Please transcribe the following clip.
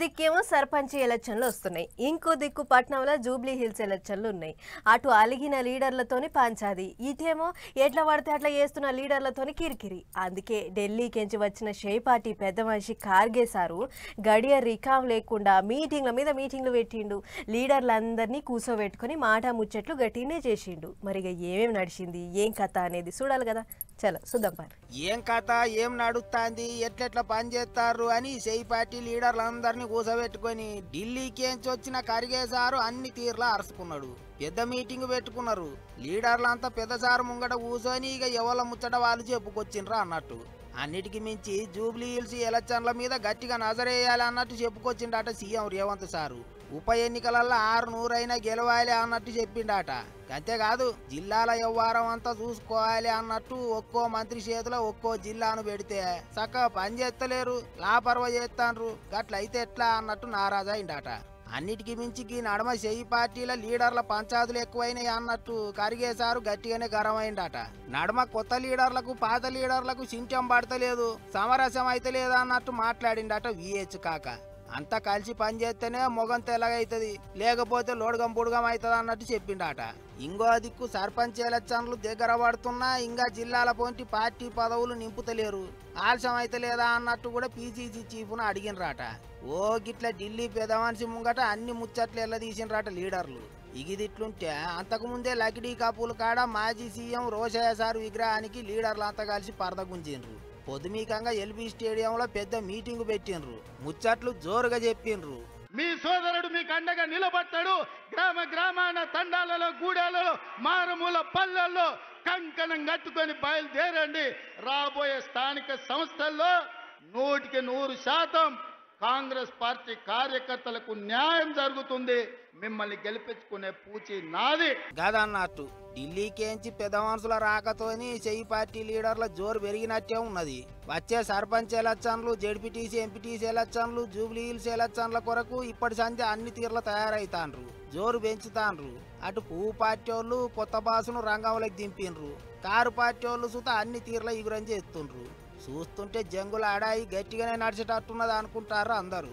దిక్కేమో సర్పంచ్ ఎలక్షన్లు వస్తున్నాయి. ఇంకో దిక్కు పట్నంలో జూబ్లీ హిల్స్ ఎలక్షన్లు ఉన్నాయి. అటు అలిగిన లీడర్లతోని పంచాది, ఇటేమో ఎట్లా పడితే అట్లా చేస్తున్న లీడర్లతోని కిరికిరి. అందుకే ఢిల్లీకెంచి వచ్చిన షేపాటి పెద్ద మనిషి ఖార్గే సారు గడియ రికాం లేకుండా మీటింగ్ల మీద మీటింగ్లు పెట్టిండు. లీడర్లందరినీ కూసోబెట్టుకొని మాట ముచ్చట్లు గట్టినే చేసిండు. మరి ఏమేమి నడిచింది, ఏం కథ అనేది చూడాలి కదా. చలో చూద్దాం. పని ఏం కథ, ఏం నడుస్తుంది, ఎట్లెట్లా పని చేస్తారు అని సెయి పార్టీ లీడర్లందరినీ కూసబెట్టుకొని ఢిల్లీకి వచ్చిన ఖర్గే సారు అన్ని తీర్లా అరుచుకున్నాడు. పెద్ద మీటింగ్ పెట్టుకున్నారు. లీడర్లంతా పెద్ద సారు ముంగట కూసోని ఇక ఎవల ముచ్చట వాళ్ళు చెప్పుకొచ్చిండ్రా అన్నట్టు. అన్నిటికి మించి జూబ్లీ హిల్స్ ఎలక్షన్ల మీద గట్టిగా నజరేయాలి అన్నట్టు చెప్పుకొచ్చిండట సీఎం రేవంత్ సారు. ఉప ఎన్నికలలో 600 గెలవాలి అన్నట్టు చెప్పిండట. అంతేకాదు జిల్లాల వ్యవహారం అంతా చూసుకోవాలి అన్నట్టు ఒక్కో మంత్రి చేతిలో ఒక్కో జిల్లాను పెడితే చక్కగా పని చేస్తలేరు, లాపర్వ చేస్తాండ్రు, గట్లయితే ఎట్లా అన్నట్టు నారాజా అయిండట. అన్నిటికి మించి నడమ చెయ్యి పార్టీల లీడర్ల పంచాదులు ఎక్కువైనాయి అన్నట్టు ఖర్గే సారు గట్టిగానే గరమైండట. నడమ కొత్త లీడర్లకు పాత లీడర్లకు సింటం పడతలేదు, సమరసం అయితే లేదు అన్నట్టు మాట్లాడిండట విహెచ్ కాక. అంతా కలిసి పనిచేస్తేనే మొగం తెల్లగైతుంది, లేకపోతే లోడగం పొడుగం అవుతుంది అన్నట్టు చెప్పిండట. ఇంకో దిక్కు సర్పంచ్ ఎలక్షన్లు దగ్గర పడుతున్నా ఇంకా జిల్లాల పొంటి పార్టీ పదవులు నింపుతలేరు, ఆలస్యం అయితే లేదా అన్నట్టు కూడా పీసీసీ చీఫ్ను అడిగినరాట. ఓ గిట్ల ఢిల్లీ పెద్ద మనిషి ముంగట అన్ని ముచ్చట్లు ఎల్లదీసినరాట లీడర్లు. ఇగిదిట్లుంటే అంతకుముందే లకిడీ కపూల్ కాడ మాజీ సీఎం రోషయ్య సార్ విగ్రహానికి లీడర్లు అంతా కలిసి పరదగుంజిండ్రు. పొద్దుమీకంగా ఎల్బీ స్టేడియంలో పెద్ద మీటింగ్ పెట్టిండ్రు, ముచ్చట్లు జోరుగా చెప్పిండ్రు. మీ సోదరుడు మీకు అండగా నిలబడతాడు. గ్రామ గ్రామాన తండాలలో గూడాలలో మారుమూల పల్లెల్లో కంకణం కట్టుకొని బయలుదేరండి. రాబోయే స్థానిక సంస్థల్లో 100% కాంగ్రెస్ పార్టీ కార్యకర్తలకు న్యాయం జరుగుతుంది. మిమ్మల్ని గెలిపించుకునే పూచి నాది గదన్నట్టు ఢిల్లీకేంచి పెద్ద మనుషుల రాకతోని చెయ్యి పార్టీ లీడర్ల జోరు పెరిగినట్టే ఉన్నది. వచ్చే సర్పంచ్ ఎలక్షన్లు, జెడ్పీటీసీ, ఎంపీటీసీ ఎలక్షన్లు, జూబ్లీ హిల్స్ ఎలక్షన్ల కొరకు ఇప్పటి సంధ్య అన్ని తీర్ల తయారైతాండ్రు, జోరు పెంచుతాండ్రు. అటు పువ్వు పార్టీ వాళ్ళు కొత్త బాసును రంగంలోకి దింపిండ్రు, కారు పార్టీ వాళ్ళు సుత అన్ని తీర్ల ఎగురం చేస్తుండ్రు. చూస్తుంటే జంగుల ఆడాయి గట్టిగానే నడిచేటట్టున్నది అనుకుంటారు అందరూ.